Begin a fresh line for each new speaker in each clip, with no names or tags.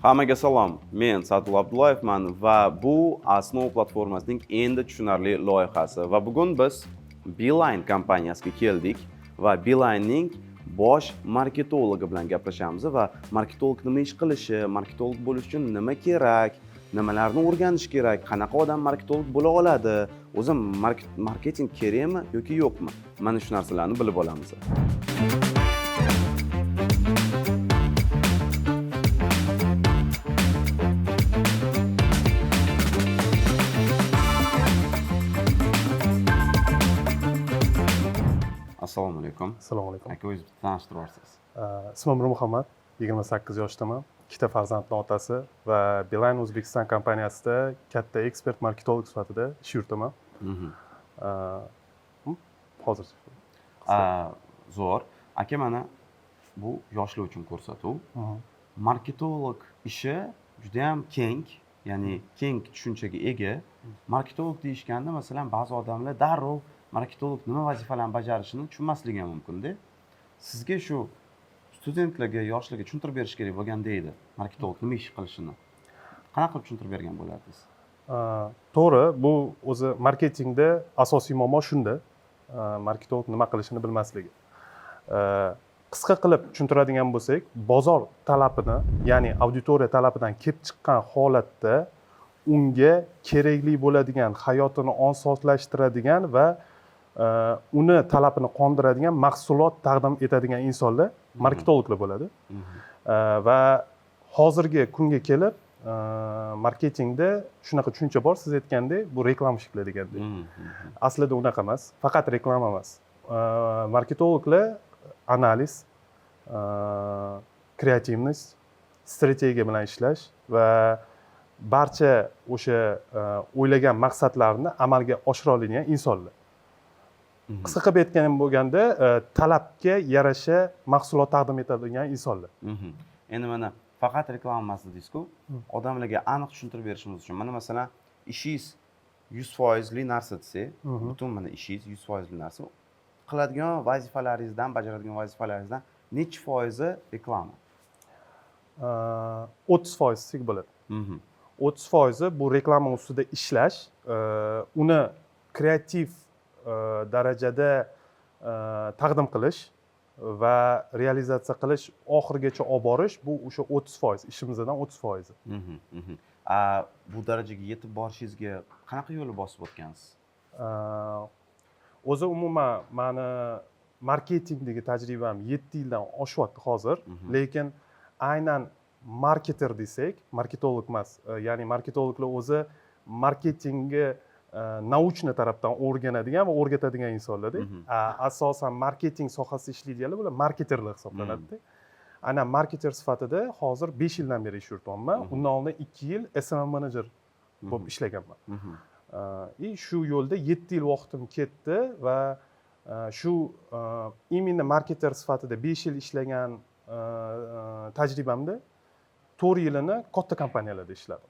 Hammaga salom. Men Sadullo Abdullayevman va bu Asnov platformasining endi tushunarli loyihasi. Va bugun biz Beeline kompaniyasiga keldik va Beeline'ning bosh marketologi bilan gaplashamiz va marketolog nima ish qilishi, marketolog bo'lish uchun nima kerak, nimalarni o'rganish kerak, qanaqa odam marketolog bo'la oladi, o'zi marketing kerakmi yoki yo'qmi? Mana shu narsalarni bilib olamiz. Assalomu alaykum.
Assalomu alaykum.
Aka o'zingizni tanishtirasiz.
Ismim Nurmuhammad, 28 yoshdaman. 2 ta farzandning otasi va Beeline O'zbekiston kompaniyasida katta ekspert marketolog sifatida ish yuritaman. Hozircha.
Zo'r. Aka, mana bu yoshlar uchun ko'rsatuv. Marketolog ishi juda ham keng, ya'ni keng tushunchaga ega. Marketolog deyishganda, masalan, ba'zi odamlar darrov marketolog nima vazifalarni bajarishini tushunmasligi ham mumkin-da. Sizga shu studentlarga, yoshlarga tushuntirib berish kerak bo'lganda edi, marketolog nima ish qilishini. Qanaqa qilib tushuntirib bergan bo'lardingiz?
To'g'ri, bu o'zi marketingda asosiy muammo shunda. Marketolog nima qilishini bilmasligi. Qisqa qilib tushuntiradigan bo'lsak, bozor talabini, ya'ni auditoriya talabidan kelib chiqqan holatda unga kerakli bo'ladigan, hayotini osonlashtiradigan va uni talabini qondiradigan mahsulot taqdim etadigan insonlar marketologlar bo'ladi. Va hozirgi kunga kelib marketingda shunaqa tushuncha bor, siz aytgandek, bu reklama shakli degandek. Aslida unaqa emas, faqat reklama emas. Marketologlar analiz, kreativnost, strategiya bilan ishlash va barcha o'sha o'ylagan maqsadlarni amalga oshira oladigan insonlar. Qisqa qilib aytgan bo'lganda, talabga yarasha mahsulot taqdim etadigan insonlar.
Endi mana faqat reklama emas dedingiz-ku, odamlarga aniq tushuntirib berishimiz uchun. Mana masalan, ishingiz 100% narsa desak, butun mana ishingiz 100% narsa. Qiladigan vazifalaringizdan, bajaradigan vazifalaringizdan necha foizi reklama?
30% desak bo'ladi. 30% bu reklama ustida ishlash, uni kreativ darajada taqdim qilish va realizatsiya qilish, oxirigacha olib borish, bu o'sha 30%, ishimizdan 30%.
Bu darajaga yetib borishingizga qanaqa yo'lni bosib o'tgansiz?
O'zi umuman meni marketingdagi tajribam 7 yildan oshyapti hozir, lekin aynan marketer desak, marketolog emas, ya'ni marketologlar o'zi marketingni nauchniy tarafdan o'rganadigan va o'rgatadigan insonlar-da. Asosan marketing sohasida ishlaydiganlar bular marketerlar hisoblanadi-da. Ana marketer sifatida hozir 5 yildan beri ish yurityapman. Undan oldin 2 yil SMM manager bo'lib ishlaganman. Shu yo'lda 7 yil vaqtim ketdi va shu именно marketer sifatida 5 yil ishlagan tajribamda 4 yilini katta kompaniyalarda ishladim.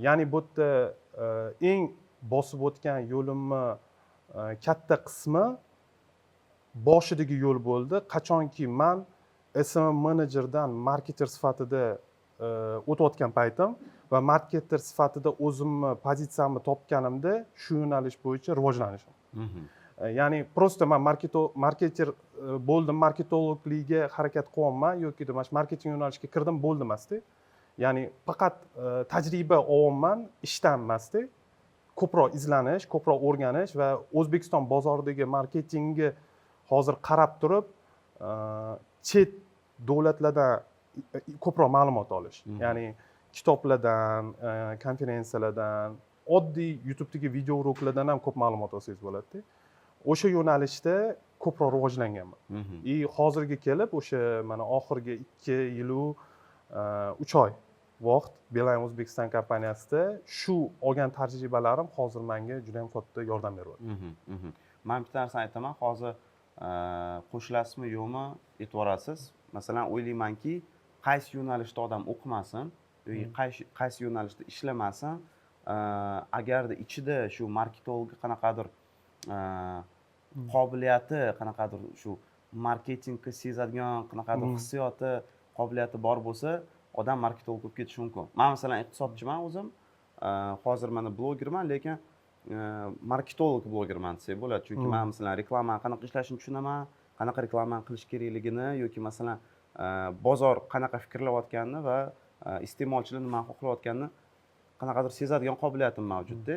Ya'ni bu yerda eng bosib o'tgan yo'limni katta qismi boshidagi yo'l bo'ldi. Qachonki men SMM managerdan marketer sifatida o'tayotgan paytim va marketer sifatida o'zimni pozitsiyamni topganimda shu yo'nalish bo'yicha rivojlanishim. Ya'ni prosta men marketer bo'ldim, marketologlikka harakat qilyapman yoki marketing yo'nalishiga kirdim bo'ldi emasda. Ya'ni faqat tajriba olyapman, ishdan emasda. Ko'proq izlanish, ko'proq o'rganish va O'zbekiston bozoridagi marketingga hozir qarab turib, chet davlatlardan ko'proq ma'lumot olish. Ya'ni kitoblardan, konferensiyalardan, oddiy YouTube'dagi video uroklardan ham ko'p ma'lumot olsangiz bo'ladi-da. O'sha yo'nalishda ko'proq rivojlanganman. Hozirga kelib o'sha mana oxirgi 2 yil 3 oy vaqt Beeline O'zbekiston kompaniyasida shu olgan tajribalarim hozir menga juda ham katta yordam beryapti.
Men bitta narsani aytaman, hozir qo'shilasizmi yo'qmi e'tiborasiz. Masalan, o'ylaymanki, qaysi yo'nalishda odam o'qimasin yoki qaysi yo'nalishda ishlamasin, agarda ichida shu marketolog qanaqadir qobiliyati, qanaqadir shu marketingni sezadigan qanaqadir hissiyoti, qobiliyati bor bo'lsa, odam marketolog bo'lib ketishi mumkin. Men masalan iqtisodchiman o'zim, hozir mana blogerman, lekin marketolog blogerman desak bo'ladi. Chunki men masalan reklamani qanaqa ishlashini tushunaman, qanaqa reklamani qilish kerakligini yoki masalan bozor qanaqa fikrlayotganini va iste'molchilar nima xohlayotganini qanaqadir sezadigan qobiliyatim mavjudda.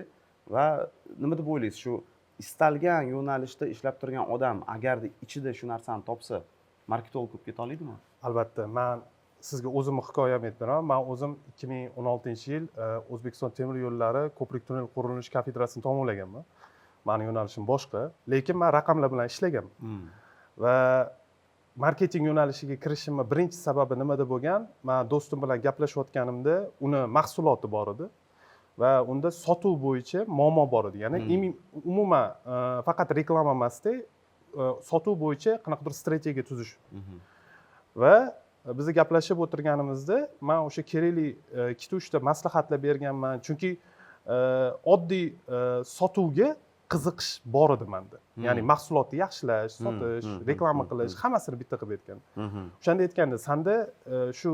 Va nima deb o'ylaysiz, shu istalgan yo'nalishda ishlab turgan odam agarda ichida shu narsani topsa, marketolog bo'lib keta oladimi?
Albatta, men sizga o'zimni hikoyamni aytib beraman. Men o'zim 2016-yil O'zbekiston temir yo'llari ko'prik tunnel qurilish kafedrasini tamomlaganman. Mening yo'nalishim boshqa, lekin men raqamlar bilan ishlaganman. Va marketing yo'nalishiga kirishimning birinchi sababi nimada bo'lgan? Men do'stim bilan gaplashayotganimda, uni mahsuloti bor edi va unda sotuv bo'yicha muammo bor edi. Ya'ni umuman faqat reklama emasda, sotuv bo'yicha qanaqadir strategiya tuzish. Va biz gaplashib o'tirganimizda men o'sha kerakli 2-3 ta maslahatlar berganman. Chunki oddiy sotuvga qiziqish bor edi menda. Ya'ni mahsulotni yaxshilash, sotish, reklama qilish, hammasini bitta qilib aytgan. O'shanda aytganda, senda shu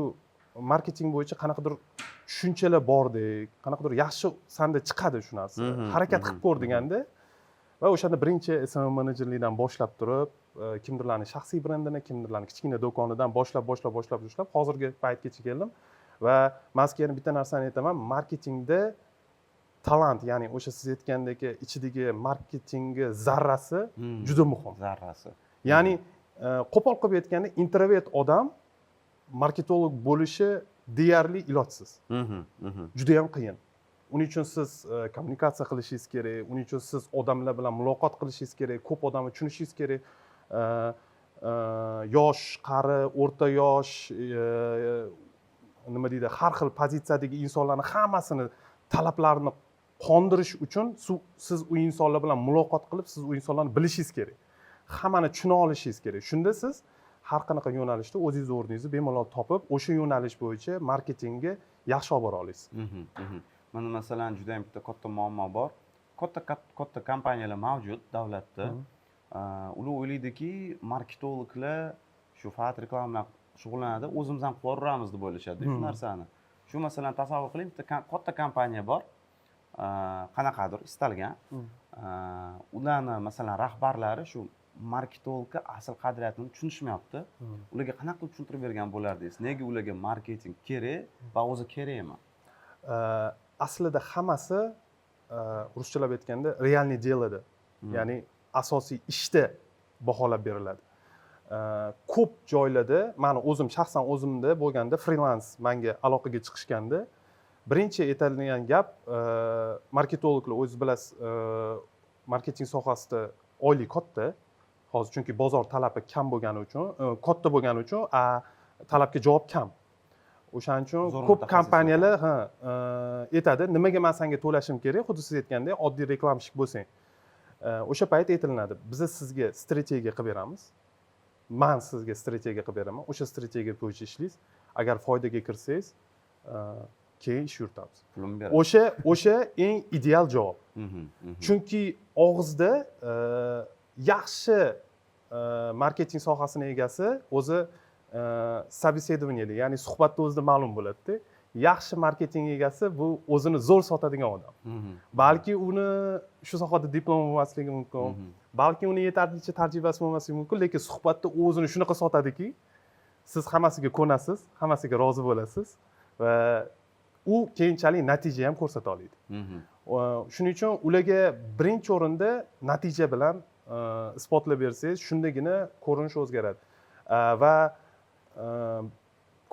marketing bo'yicha qanaqadir tushunchalar bordek, qanaqadir yaxshi senda chiqadi shu narsa. Harakat qilib ko'r deganda va o'shanda birinchi SMM menejerlikdan boshlab turib, kimdirlarning shaxsiy brendini, kimdirlarning kichkina do'konidan boshlab hozirgi paytgacha keldim va men sizga yana bitta narsani aytaman, marketingda talant, ya'ni o'sha siz aytgandek ichidagi marketingga zarrasi juda muhim.
Zarrasi.
Ya'ni qo'pol qilib aytganda, introvert odam marketolog bo'lishi deyarli ilojsiz. Juda ham qiyin. Uning uchun siz kommunikatsiya qilishingiz kerak, uning uchun siz odamlar bilan muloqot qilishingiz kerak, ko'p odamni tushunishingiz kerak. Yosh, qari, o'rta yosh, nima deydi, har xil pozitsiyadagi insonlarning hammasini talablarini qondirish uchun siz u insonlar bilan muloqot qilib, siz u insonlarni bilishingiz kerak. Hammani tushuna olishingiz kerak. Shunda siz har qanaqa yo'nalishda o'zingiz o'rningizni bemalol topib, o'sha yo'nalish bo'yicha marketingga yaxshi olib bora olasiz.
Mana masalan juda ham bitta katta muammo bor. Katta kompaniyalar mavjud davlatda. Ular o'ylaydiki, marketologlar shu faqat reklama bilan shug'ullanadi, o'zimiz ham qilib yuboramiz deb o'ylashadi shu narsani. Shu masalan tasavvur qiling, bitta katta kompaniya bor. Qanaqadir istalgan. Ularning masalan rahbarlari shu marketologga asl qadriyatini tushunishmayapti. Ularga qanaqa qilib tushuntirib bergan bo'lardingiz? Nega ularga marketing kerak va o'zi kerakmi?
Aslida hammasi ruschalab aytganda realniy delada, ya'ni asosiy ishda baholab beriladi. Ko'p joylarda, meni o'zim shaxsan o'zimda bo'lganda freelance menga aloqaga chiqishganda, birinchi aytiladigan gap, marketologlar o'zingiz bilasiz, marketing sohasida oylik katta. Hozir chunki bozor talabi kam bo'lgani uchun, katta bo'lgani uchun, talabga javob kam. O'shaning uchun ko'p kompaniyalar aytadi, nimaga men senga to'lashim kerak, xuddi siz aytgandek, oddiy reklamchik bo'lsang. O'sha payt aytilinadi, biz sizga strategiya qilib beramiz. Men sizga strategiya qilib beraman. O'sha strategiya bo'yicha ishlaysiz. Agar foydaga kirsangiz, keyin ish yuritamiz. O'sha eng ideal javob. Chunki og'izda yaxshi marketing sohasining egasi o'zi собеседование, ya'ni suhbatda o'zida ma'lum bo'ladi-da. Yaxshi marketing egasi bu o'zini zo'r sotadigan odam. Balki uni shu sohada diplom bo'lmasligi mumkin, balki uni yetarlicha tajribasi bo'lmasligi mumkin, lekin suhbatda o'zini shunaqa sotadiki, siz hammasiga ko'nasiz, hammasiga rozi bo'lasiz va u keyinchalik natija ham ko'rsata oladi. Shuning uchun ularga birinchi o'rinda natija bilan isbotlab bersangiz, shundagina ko'rinish o'zgaradi. Va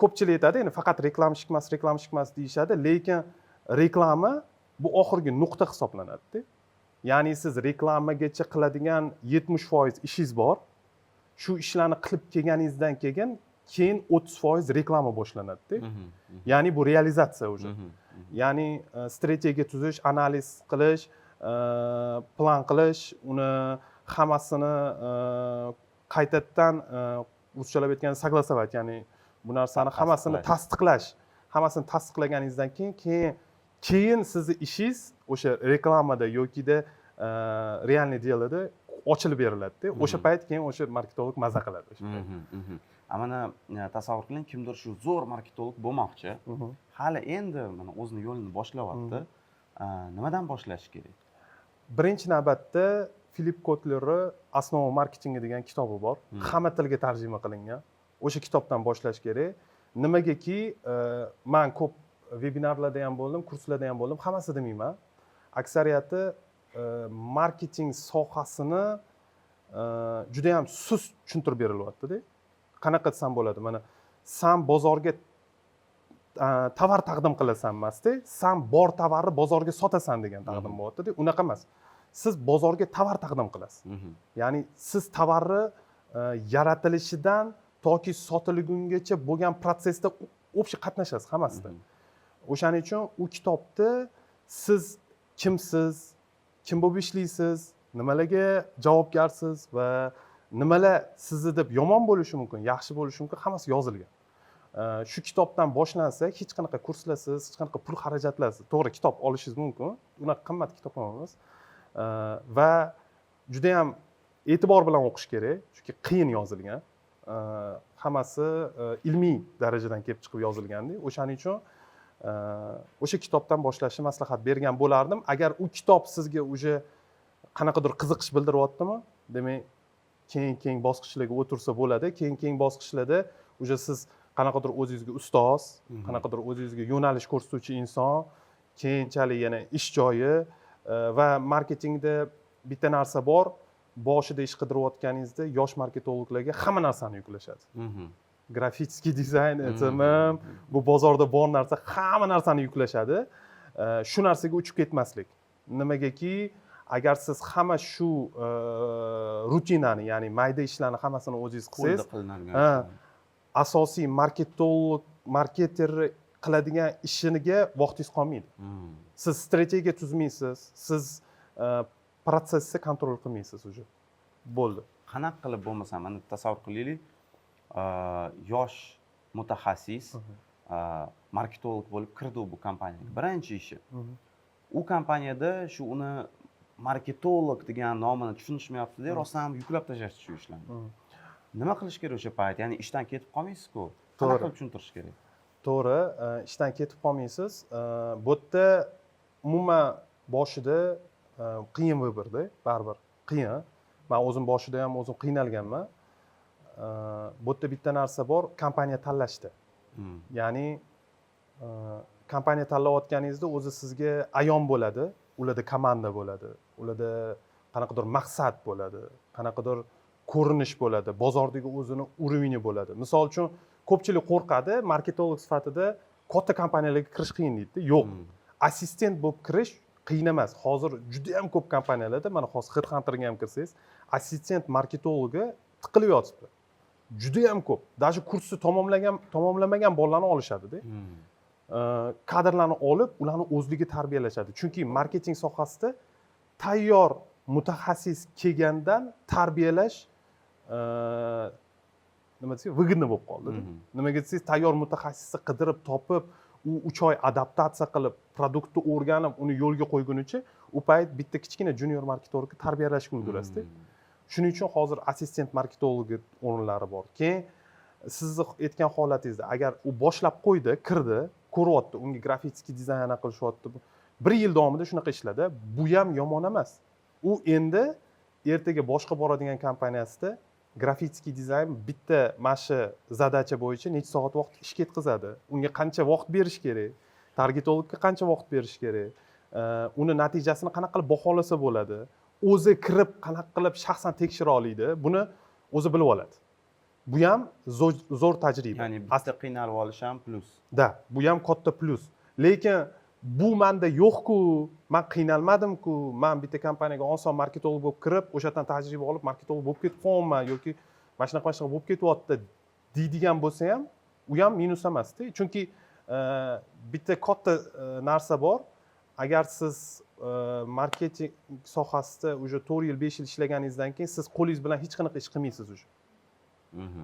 ko'pchilik aytadi, endi faqat reklamchik emas deyishadi, lekin reklama bu oxirgi nuqta hisoblanadi. Ya'ni siz reklamagacha qiladigan 70% ishingiz bor. Shu ishlarni qilib kelganingizdan keyin 30% reklama boshlanadi. Ya'ni bu realizatsiya o'zi. Ya'ni strategiya tuzish, analiz qilish, plan qilish, uni hammasini qaytadan ruschalab aytganda согласовать, ya'ni bu narsani hammasini tasdiqlaganingizdan keyin sizni ishingiz o'sha reklamada yokida realniy delada ochilib beriladi-da. O'sha payt keyin o'sha marketolog maza qiladi o'sha payt.
Mana tasavvur qiling, kimdir shu zo'r marketolog bo'lmoqchi, hali endi mana o'zini yo'lini boshlayapti. Nimadan boshlash kerak?
Birinchi navbatda Filip Kotlerni Основа marketingi degan kitobi bor. Hamma tilga tarjima qilingan. O'sha kitobdan boshlash kerak. Nimagaki, men ko'p vebinarlarda ham bo'ldim, kurslarda ham bo'ldim, hammasi demayman. Aksariyati marketing sohasini juda ham sust tushuntirib berilyapti-da. Qanaqa desam bo'ladi? Mana sen bozorga tovar taqdim qilasan emasda, sen bor tovarni bozorga sotasan degan taqdim bo'lyapti-da. Unaqa emas. Siz bozorga tovar taqdim qilasiz. Ya'ni siz tovarni yaratilishidan toki sotilgungacha bo'lgan protsessda общий qatnashasiz hammasida. O'shaning uchun u kitobda siz kimsiz, kim bo'lib ishlaysiz, nimalarga javobgarsiz va nimalar sizni deb yomon bo'lishi mumkin, yaxshi bo'lishi mumkin, hammasi yozilgan. Shu kitobdan boshlansa, hech qanaqa kurslarsiz, hech qanaqa pul xarajatlarsiz. To'g'ri, kitob olishingiz mumkin. Unaqa qimmat kitob emas. Va juda ham e'tibor bilan o'qish kerak, chunki qiyin yozilgan. Hammasi ilmiy darajadan kelib chiqib yozilganda, o'shaning uchun o'sha kitobdan boshlashni maslahat bergan bo'lardim. Agar u kitob sizga uje qanaqadir qiziqish bildiryaptimi, demak keyin bosqichlarga o'tirsa bo'ladi. Keyin bosqichlarda uje siz qanaqadir o'zingizga ustoz, qanaqadir o'zingizga yo'nalish ko'rsatuvchi inson, keyinchalik yana ish joyi va marketingda bitta narsa bor. Boshida ish qidirayotganingizda yosh marketologlarga hamma narsani yuklashadi. Grafik dizayn, SMM, bu bozorda bor narsa, hamma narsani yuklashadi. Shu narsaga uchib ketmaslik. Nimagaki, agar siz hamma shu rutinani, ya'ni mayda ishlarni hammasini o'zingiz qilsangiz, asosiy marketer qiladigan ishiga vaqtingiz qolmaydi. Siz strategiya tuzmaysiz, siz protsessni kontrol qilmaysiz uje. Bo'ldi.
Qanaqa qilib bo'lmasa, mana tasavvur qilaylik, yosh mutaxassis marketolog bo'lib kirdi bu kompaniyaga. Birinchi ishi. U kompaniyada shu uni marketolog degan nomini tushunishmayapti-da, rostdan ham yuklab tashlashdi shu ishlarni. Nima qilish kerak o'sha payt? Ya'ni ishdan ketib qolmaysiz-ku. Qanaqa qilib tushuntirish kerak?
To'g'ri, ishdan ketib qolmaysiz. Bu yerda umuman boshida qiyin vыборda, baribir qiyin. Men o'zim boshida ham o'zim qiynalganman. Bu yerda bitta narsa bor, kompaniya tanlashda. Ya'ni kompaniya tanlayotganingizda o'zi sizga ayon bo'ladi, ularda komanda bo'ladi, ularda qanaqadir maqsad bo'ladi, qanaqadir ko'rinish bo'ladi, bozordagi o'zini urovni bo'ladi. Misol uchun ko'pchilik qo'rqadi, marketolog sifatida katta kompaniyalarga kirish qiyin deydi. Yo'q. Assistent bo'lib kirish qiyin emas. Hozir juda ham ko'p kompaniyalarda, mana hozir Headhunter'ga ham kirsangiz, assistent marketologi tiqilib yotibdi. Juda ham ko'p. Даже kursni tamomlamagan bolalarni olishadi-da. Kadrlarni olib, ularni o'zligi tarbiyalashadi. Chunki marketing sohasida tayyor mutaxassis kelgandan tarbiyalash nima deysiz, выгодно bo'lib qoldi. Nimaga desangiz, tayyor mutaxassisni qidirib topib, u 3 oy adaptatsiya qilib, produktni o'rganib, uni yo'lga qo'ygunicha, u payt bitta kichkina junior marketologni tarbiyalashga ulgurasiz-da. Shuning uchun hozir assistent marketologi o'rinlari bor. Keyin sizni aytgan holatingizda agar u boshlab qo'ydi, kirdi, ko'ryapti, unga grafik dizayn qilishyapti. 1 yil davomida shunaqa ishladi. Bu ham yomon emas. U endi ertaga boshqa boradigan kompaniyasida grafik dizayn bitta mana zadacha bo'yicha necha soat vaqt ish ketkazadi. Unga qancha vaqt berish kerak? Targetologga qancha vaqt berish kerak? Uni natijasini qanaqa qilib baholasa bo'ladi? O'zi kirib qanaqa qilib shaxsan tekshira oladi? Buni o'zi bilib oladi. Bu ham zo'r tajriba.
Ya'ni bitta qiynalib olish ham plus.
Da, bu ham katta plus. Lekin bu menda yo'q-ku, men qiynalmadim-ku, men bitta kompaniyaga oson marketolog bo'lib kirib, o'shadan tajriba olib marketolog bo'lib ketib qolman yoki mana shunaqa bo'lib ketyapti deydigan bo'lsa ham, u ham minus emas-da. Chunki bitta katta narsa bor. Agar siz marketing sohasida uje 4 yil, 5 yil ishlaganingizdan keyin siz qo'lingiz bilan hech qanaqa ish qilmaysiz uje.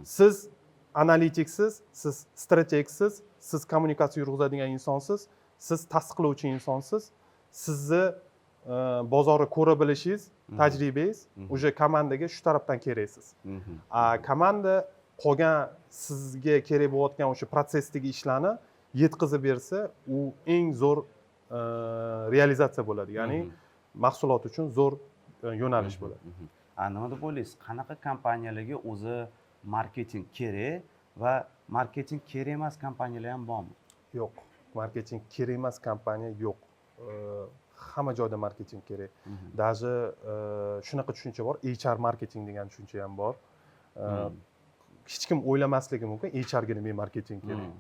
Siz analitiksiz, siz strategsiz, siz kommunikatsiya yurg'izadigan insonsiz, siz tasdiqlovchi insonsiz. Sizni bozorni ko'ra bilishingiz, tajribangiz o'sha komandaga shu tarafdan keraksiz. Komanda qolgan sizga kerak bo'layotgan o'sha protsessdagi ishlarni yetkazib bersa, u eng zo'r realizatsiya bo'ladi. Ya'ni mahsulot uchun zo'r yo'nalish bo'ladi.
Nima deb o'ylaysiz? Qanaqa kompaniyalarga o'zi marketing kerak va marketing kerak emas kompaniyalar ham bormi?
Yo'q, marketing kerak emas kompaniya yo'q. Hamma joyda marketing kerak. Даже shunaqa tushuncha bor, HR marketing degan tushuncha ham bor. Hech kim o'ylamasligi mumkin, HR ga nima marketing kerak.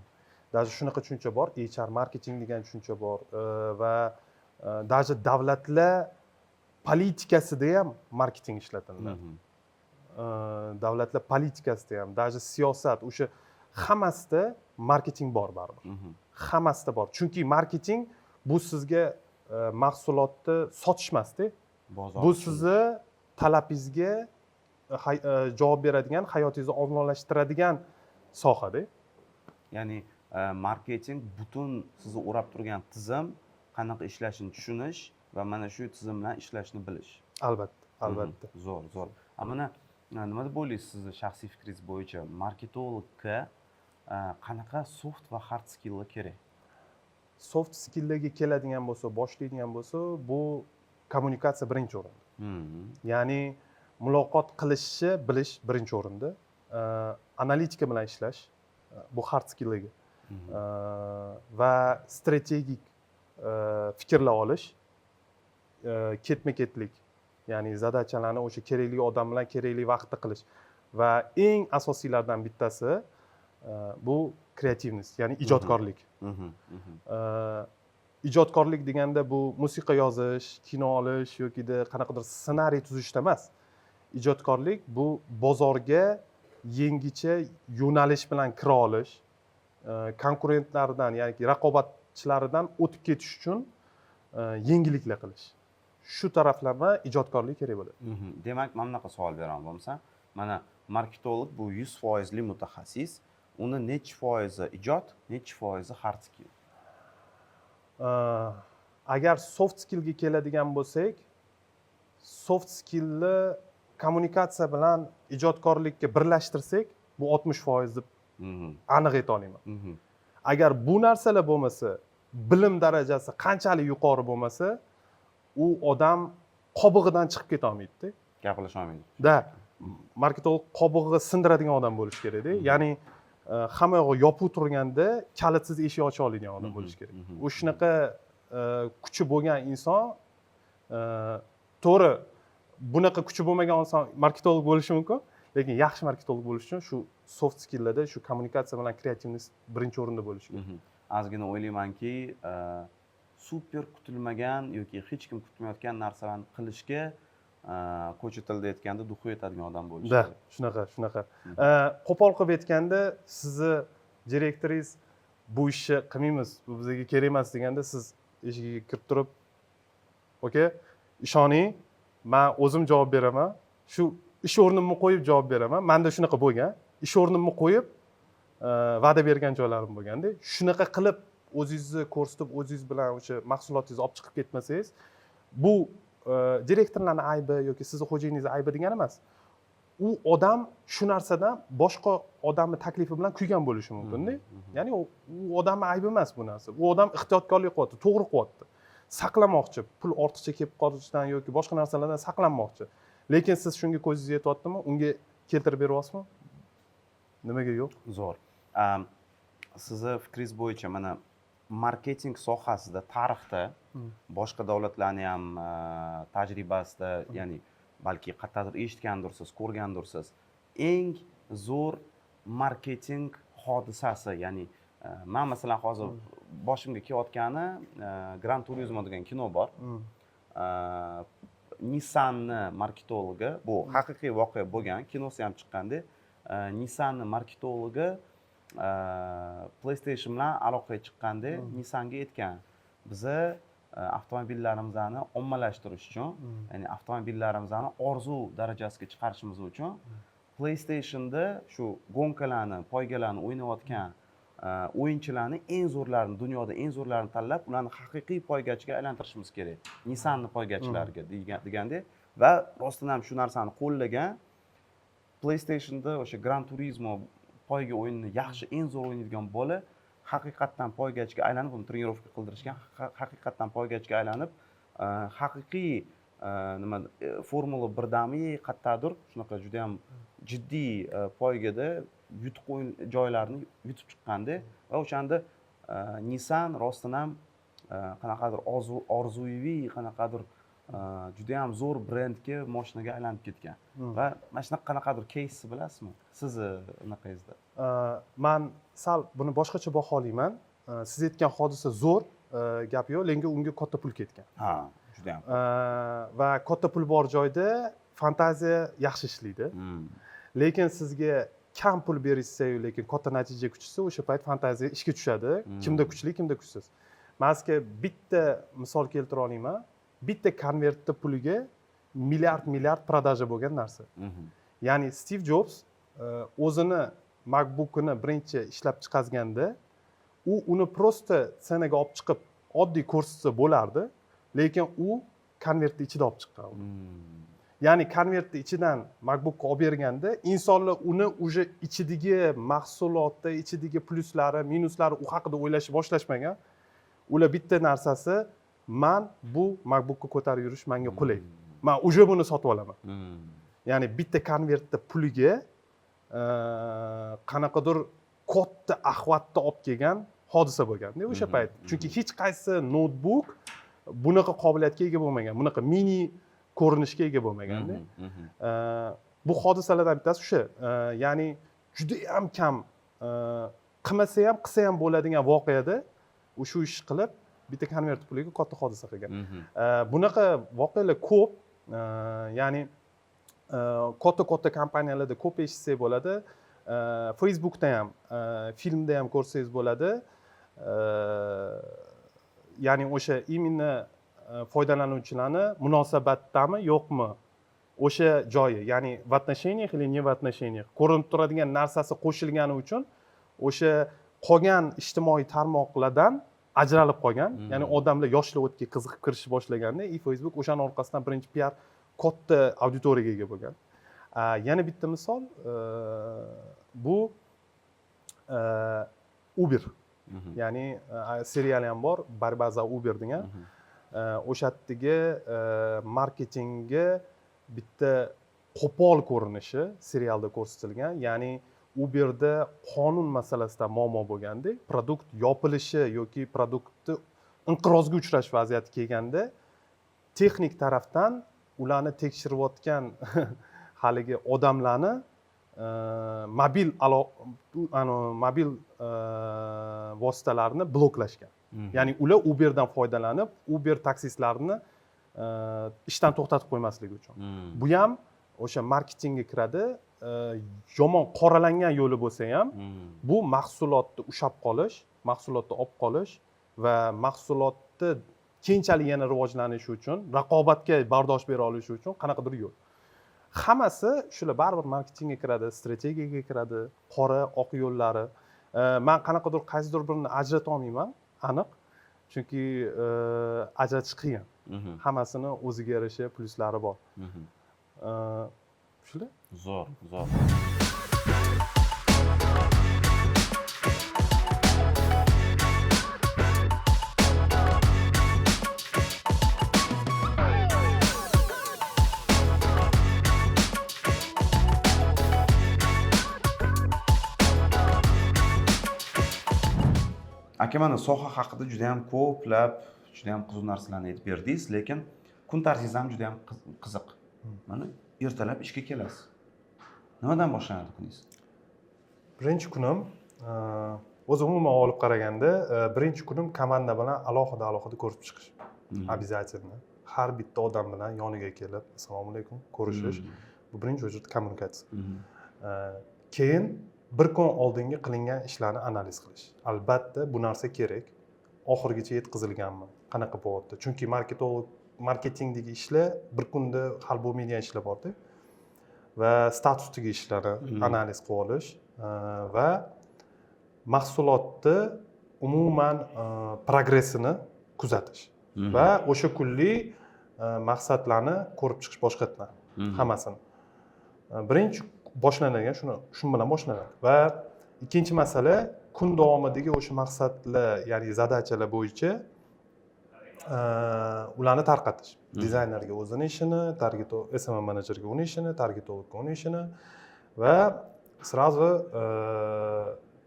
Даже shunaqa tushuncha bor, HR marketing degan tushuncha bor va даже davlatlar politikasida ham marketing ishlatiladi. Davlatlar politikasida ham, даже siyosat, o'sha hammasida marketing bor baribir. Hammasida bor. Chunki marketing bu sizga mahsulotni sotish emasda. Bu sizni talabingizga javob beradigan, hayotingizni obodonlashtiradigan sohada.
Ya'ni marketing butun sizni o'rab turgan tizim, qanaqa ishlashini tushunish va mana shu tizim bilan ishlashni bilish.
Albatta, albatta.
Zo'r. Mana nima deb o'ylaysiz sizni shaxsiy fikringiz bo'yicha marketologga qanaqa soft va hard skilllar kerak?
Soft skilllarga keladigan bo'lsa, boshlaydigan bo'lsa, bu kommunikatsiya birinchi o'rinda. Ya'ni muloqot qilishni bilish birinchi o'rinda. Analitika bilan ishlash bu hard skilllarga. Va strategik fikrlar olish, ketma-ketlik, ya'ni zadachalarni o'sha kerakli odam bilan kerakli vaqtda qilish va eng asosiylardan bittasi bu kreativnost, ya'ni ijodkorlik. Ijodkorlik deganda bu musiqa yozish, kino olish yokida qanaqadir ssenariy tuzishda emas. Ijodkorlik bu bozorga yangicha yo'nalish bilan kira olish, konkurentlardan, ya'ni raqobatchilaridan o'tib ketish uchun yengilliklar qilish. Shu taraflama ijodkorlik kerak bo'ladi.
Demak, mana bunaqa savol beraman bo'lsa, mana marketolog bu 100% mutaxassis, uni necha foizi ijod, necha foizi hard skill?
Agar soft skillga keladigan bo'lsak, soft skillni kommunikatsiya bilan ijodkorlikka birlashtirsak, bu 60% deb aniq ayta olaman. Agar bu narsalar bo'lmasa, bilim darajasi qanchalik yuqori bo'lmasa, u odam qobig'idan chiqib keta olmaydi-da.
Gaplasha olmaydi.
Marketolog qobig'iga sindiradigan odam bo'lish kerak-da. Ya'ni hamma yog'i yopiq turganda kalitsiz eshik ocha oladigan odam bo'lish kerak. U shunaqa kuchi bo'lgan inson, to'g'ri, bunaqa kuchi bo'lmagan inson marketolog bo'lishi mumkin, lekin yaxshi marketolog bo'lish uchun shu soft skilllarda shu kommunikatsiya bilan kreativnost birinchi o'rinda bo'lishi kerak.
Ozgina o'ylaymanki, super kutilmagan yoki hech kim kutmayotgan narsalarni qilishga qo'shni tilda aytganda duxu yetadigan odam bo'lishi kerak.
Shunaqa. Qo'pol qilib aytganda, sizni direktoringiz bu ishni qilmaymiz, bu bizga kerak emas deganda, siz eshigiga kirib turib, "Oka, ishoning, men o'zim javob beraman. Shu ish o'rnimni qo'yib javob beraman. Menda shunaqa bo'lgan. Ish o'rnimni qo'yib va'da bergan joylarim bo'lganda, shunaqa qilib o'zingizni ko'rsatib, o'zingiz bilan o'sha mahsulotingizni olib chiqib ketmasangiz, bu direktorlarning aybi yoki sizni xo'jayiningizning aybi degani emas. U odam shu narsadan boshqa odamning taklifi bilan kuygan bo'lishi mumkin-da. Ya'ni u odamning aybi emas bu narsa. U odam ehtiyotkorlik qilyapti, to'g'ri qilyapti. Saqlamoqchi, pul ortiqcha kelib qolishdan yoki boshqa narsalardan saqlanmoqchi. Lekin siz shunga ko'zingiz yetyaptimi? Unga keltirib beryapsizmi? Nimaga yo'q?
Zo'r. Sizni fikringiz bo'yicha mana marketing sohasida tarixda boshqa davlatlarning ham tajribasida, ya'ni balki qayerdadir eshitgandirsiz, ko'rgandirsiz, eng zo'r marketing hodisasi, ya'ni men masalan hozir boshimga kelayotgani Gran Turismo degan kino bor. Nissanni marketologi, bu haqiqiy voqea bo'lgan, kinosi ham chiqqanda, Nissanni marketologi PlayStation bilan aloqaga chiqqanda Nissanga aytgan, biza avtomobillarimizni ommalashtirish uchun, ya'ni avtomobillarimizni orzu darajasiga chiqarishimiz uchun PlayStationda shu gonkalarni, poygalarni o'ynayotgan o'yinchilarni eng zo'rlarini, dunyoda eng zo'rlarini tanlab, ularni haqiqiy poygachiga aylantirishimiz kerak. Nissanni poygachilariga degandek va rostdan ham shu narsani qo'llagan PlayStationda o'sha Gran Turismo poyga o'yinini yaxshi, eng zo'r o'ynaydigan bola haqiqatdan poygachiga aylanib, uni trenirovka qildirishgan, haqiqatdan poygachiga aylanib, haqiqiy nima Formula 1dami, qayerdadir shunaqa juda ham jiddiy poygada yutuq o'yin joylarini yutib chiqqanda va o'shanda Nissan rostdan ham qanaqadir orzuviy, qanaqadir juda ham zo'r brendga, mashinaga aylanib ketgan. Va mana shunaqa qanaqadir кейsni bilasizmi? Sizni unaqangizda.
Men sal buni boshqacha baholayman. Siz aytgan hodisa zo'r, gap yo'q, lekin unga katta pul ketgan.
Ha, juda ham.
Va katta pul bor joyda fantaziya yaxshi ishlaydi. Lekin sizga kam pul berishsa-yu, lekin katta natija kuchsa, o'sha payt fantaziya ishga tushadi. Kimda kuchli, kimda kuchsiz. Men sizga bitta misol keltira olaman. Bitta konvertda puliga milliard prodaja bo'lgan narsa. Ya'ni Steve Jobs o'zini MacBook'ini birinchi ishlab chiqarganda, u uni prosta sanaga olib chiqib oddiy ko'rsatsa bo'lardi, lekin u konvertni ichida olib chiqqan. Ya'ni konvertni ichidan MacBook'ga olib berganda, insonlar uni уже ichidagi mahsulotda, ichidagi plyuslari, minuslari u haqida o'ylashni boshlashmagan. Ular bitta narsasi, men bu MacBook'ga ko'tarib yurish menga qulay. Men уже buni sotib olaman. Ya'ni bitta konvertda puliga qanaqadir katta ahvatda olib kelgan hodisa bo'lganda o'sha payt. Chunki hech qaysi notebook bunaqa qobiliyatga ega bo'lmagan, bunaqa mini ko'rinishga ega bo'lmaganda. Bu hodisalardan bittasi o'sha. Ya'ni juda ham kam qilmasa ham, qilsa ham bo'ladigan voqeada shu ish qilib bitta konvert puliga katta hodisa qilgan. Bunaqa voqealar ko'p. Ya'ni katta kompaniyalarda ko'p eshitsak bo'ladi. Facebookda ham, filmda ham ko'rsangiz bo'ladi. Ya'ni o'sha imенно foydalanuvchilarni munosabatdami, yo'qmi? O'sha joyi, ya'ni в отношениях или не в отношениях ko'rinib turadigan narsasi qo'shilgani uchun o'sha qolgan ijtimoiy tarmoqlardan ajralib qolgan. Ya'ni odamlar yoshlar o'tga qiziqib kirishni boshlaganda, Facebook o'shaning orqasidan birinchi PR katta auditoriyaga ega bo'lgan. Yana bitta misol, bu Uber. Ya'ni serial ham bor, Борьба за Uber degan. O'sha yerdagi marketingga bitta qo'pol ko'rinishi serialda ko'rsatilgan. Ya'ni Uberda qonun masalasida muammo bo'lganda, produkt yopilishi yoki produktni inqirozga uchrash vaziyati kelganda, texnik tarafdan ularni tekshirayotgan haligi odamlarni mobil vositalarini bloklashgan. Ya'ni ular Uberdan foydalanib, Uber taksistlarini ishdan to'xtatib qo'ymaslik uchun. Bu ham o'sha marketingga kiradi. Yomon qoralangan yo'li bo'lsa ham, bu mahsulotni ushlab qolish, mahsulotni olib qolish va mahsulotni keyinchalik yana rivojlanishi uchun, raqobatga bardosh bera olishi uchun qanaqadir yo'l. Hammasi shular baribir marketingga kiradi, strategiyaga kiradi, qora, oq yo'llari. Men qanaqadir qaysidir birini ajrata olmayman, aniq. Chunki ajratish qiyin. Hammasini o'ziga yarasha plyuslari bor. Shular?
Zo'r. Aka, mana soha haqida juda ham ko'plab, juda ham qiziq narsalarni aytib berdingiz, lekin kun tarzingiz ham juda ham qiziq. Mana ertalab ishga kelasiz. Nimadan boshlanadi kuningiz?
Birinchi kunim, o'zi umuman olib qaraganda, birinchi kunim komanda bilan alohida ko'rib chiqish. Обязательно. Har bitta odam bilan yoniga kelib, assalomu alaykum, ko'rishish. Bu birinchi o'rinda kommunikatsiya. Keyin bir kun oldingi qilingan ishlarni analiz qilish. Albatta bu narsa kerak. Oxirigacha yetkazilganmi? Qanaqa bo'lyapti? Chunki marketingdagi ishlar bir kunda hal bo'lmaydigan ishlar bor-da. Va statusdagi ishlarni analiz qilib olish va mahsulotni umuman progressini kuzatish va o'sha kunlik maqsadlarni ko'rib chiqish boshqatdan hammasini. Birinchi boshlanadigan shu bilan boshlanadi va ikkinchi masala kun davomidagi o'sha maqsadlar, ya'ni zadachalar bo'yicha ularni tarqatish. Dizaynerga o'zini ishini, SMM menejerga uning ishini, targetologga uning ishini va sразу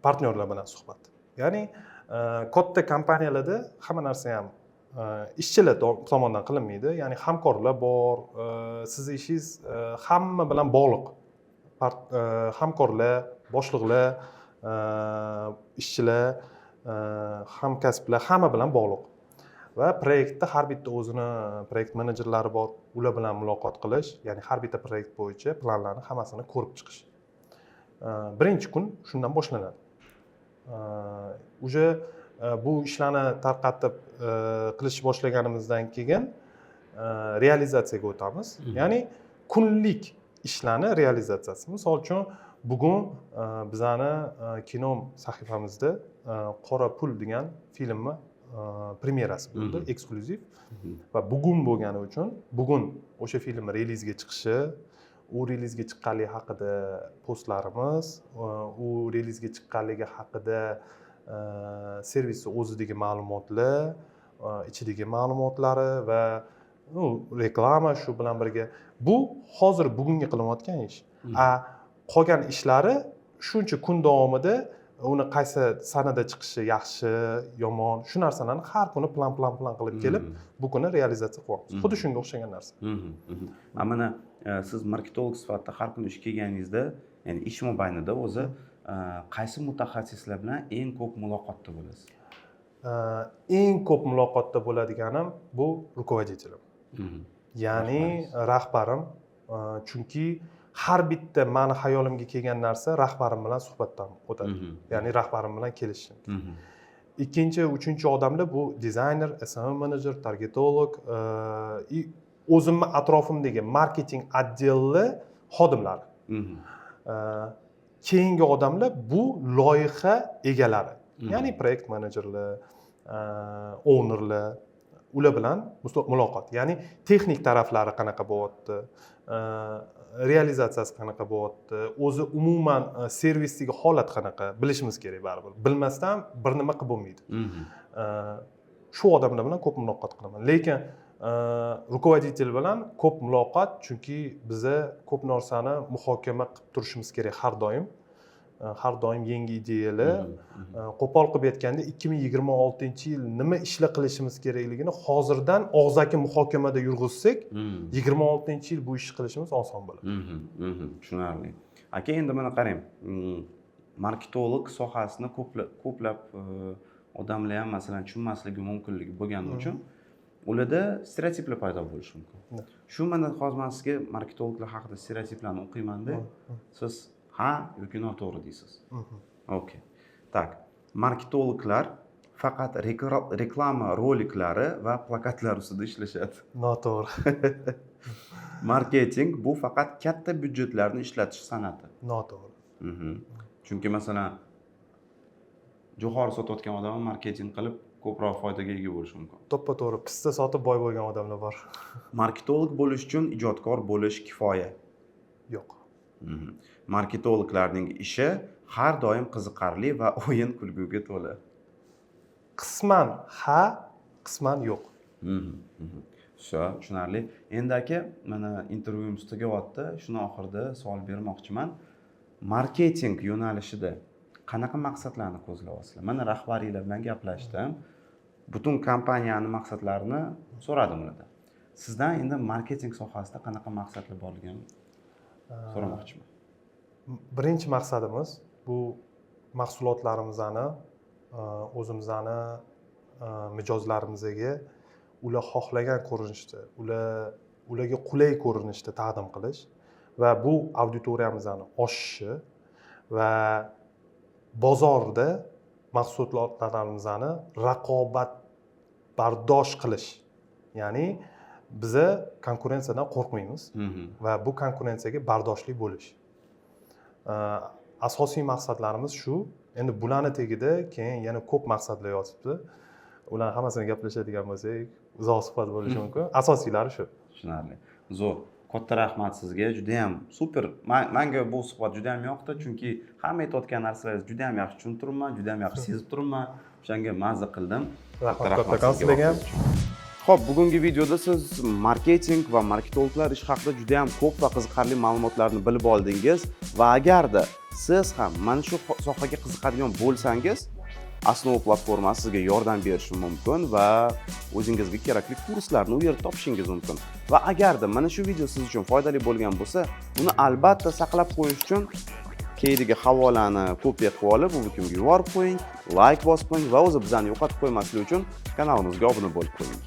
partnyorlar bilan suhbat. Ya'ni katta kompaniyalarda hamma narsa ham ishchilar tomonidan qilinmaydi. Ya'ni hamkorlar bor, sizni ishingiz hamma bilan bog'liq. Hamkorlar, boshliqlar, ishchilar, hamkasblar hamma bilan bog'liq. Va proyektda har bitta o'zini proyekt menejerlari bor, ular bilan muloqot qilish, ya'ni har bitta proyekt bo'yicha planlarni hammasini ko'rib chiqish. Birinchi kun shundan boshlanadi. Uje bu ishlarni tarqatib qilish boshlaganimizdan keyin realizatsiyaga o'tamiz. Ya'ni kunlik ishlarni realizatsiyasi. Misol uchun bugun bizani kino sahifamizda Qora pul degan filmni premyerasi bo'ldi, eksklyuziv. Va bugun bo'lgani uchun bugun o'sha film relizga chiqishi, u relizga chiqqanligi haqida postlarimiz, u relizga chiqqanligi haqida servisni o'zidagi ma'lumotlar, ichidagi ma'lumotlari va reklama shu bilan birga. Bu hozir bugungi qilinayotgan ish. Qolgan ishlari shuncha kun davomida uni qaysi sanada chiqishi yaxshi, yomon, shu narsalarni har kuni plan qilib kelib, bu kuni realizatsiya qilyapmiz. Xuddi shunga o'xshagan narsa.
Mana siz marketolog sifatida har kuni ishga kelganingizda, ya'ni ish mobaynida o'zi qaysi mutaxassislar bilan eng ko'p muloqotda bo'lasiz?
Eng ko'p muloqotda bo'ladiganim bu rukovoditelim. Ya'ni rahbarim, chunki har bitta meni hayolimga kelgan narsa rahbarim bilan suhbatdan o'tadi. Ya'ni rahbarim bilan kelishishim. Ikkinchi, uchinchi odamlar bu dizayner, SMM menejer, targetolog, o'zimni atrofimdagi marketing otdeli xodimlari. Keyingi odamlar bu loyiha egalari. Ya'ni proyekt menejerlar, ownerlar, ular bilan muloqot. Ya'ni texnik taraflari qanaqa bo'lyapti, realizatsiyasi qanaqa bo'lyapti, o'zi umuman servisdagi holat qanaqa bilishimiz kerak baribir. Bilmasdan bir nima qilib bo'lmaydi. Shu odamlar bilan ko'p muloqot qilaman. Lekin rukovodитель bilan ko'p muloqot, chunki biza ko'p narsani muhokama qilib turishimiz kerak har doim. Har doim yangi ideyalar. Qo'pol qilib aytganda 2026-yil nima ishlar qilishimiz kerakligini hozirdan og'zaki muhokamada yurg'izsak, 26-yil bu ishni qilishimiz oson bo'ladi.
Tushunarli. Aka, endi mana qarang. Marketolog sohasini ko'plab odamlar ham masalan tushunmasligi mumkinligi bo'lgani uchun ularda stereotiplar paydo bo'lishi mumkin. Shu mana hozir men sizga marketologlar haqida stereotiplarni o'qiyman-da, siz ha yoki noto'g'ri deysiz. Okay. Tak. Marketologlar faqat reklama roliklari va plakatlar ustida ishlashadi.
Noto'g'ri.
Marketing bu faqat katta byudjetlarni ishlatish san'ati.
Noto'g'ri.
Chunki masalan jo'xori sotayotgan odam marketing qilib ko'proq foydaga ega bo'lishi mumkin.
To'ppa-to'g'ri, pista sotib boy bo'lgan odamlar bor.
Marketolog bo'lish uchun ijodkor bo'lish kifoya.
Yo'q.
Marketologlarning ishi har doim qiziqarli va o'yin kulguga to'la.
Qisman ha, qisman yo'q.
Tushunarli. Endi aka, mana intervyuimiz tugayapti. Shuni oxirida savol bermoqchiman. Marketing yo'nalishida qanaqa maqsadlarni ko'zlayapsizlar? Mana rahbariylar bilan gaplashdim. Butun kompaniyani maqsadlarini so'radim ulardan. Sizdan endi marketing sohasida qanaqa maqsadlar borligini so'ramoqchiman.
Birinchi maqsadimiz bu mahsulotlarimizni o'zimizni mijozlarimizga ular xohlagan ko'rinishda, ularga qulay ko'rinishda taqdim qilish va bu auditoriyamizni oshishi va bozorda mahsulotlarimizni raqobatbardosh qilish. Ya'ni biza konkurensiyadan qo'rqmaymiz va bu konkurensiyaga bardoshli bo'lish. asosiy maqsadlarimiz shu. Endi bularni tagida keyin yana ko'p maqsadlar yotibdi. Ularni hammasini gaplashadigan bo'lsak, uzoq suhbat bo'lishi mumkin. Asosiylari shu.
Tushunarli. Zo'r. Katta rahmat sizga. Juda ham super. Menga bu suhbat juda ham yoqdi, chunki hamma aytayotgan narsalaringizni juda ham yaxshi tushunib turibman, juda ham yaxshi sezib turibman. O'shanga mazza qildim.
Rahmat kattakon sizga ham.
Xo'p, bugungi videoda siz marketing va marketologlar ish haqida juda ham ko'p va qiziqarli ma'lumotlarni bilib oldingiz va agarda siz ham mana shu sohaga qiziqadigan bo'lsangiz, Asnov platformasi sizga yordam berishi mumkin va o'zingizga kerakli kurslarni u yerda topishingiz mumkin. Va agarda mana shu video siz uchun foydali bo'lgan bo'lsa, uni albatta saqlab qo'yish uchun keyingi havolani kopiya qilib olib, u bitimga yuborib qo'ying, like bosib qo'ying va o'zi bizani yo'qotib qo'ymaslik uchun kanalimizga obuna bo'lib qo'ying.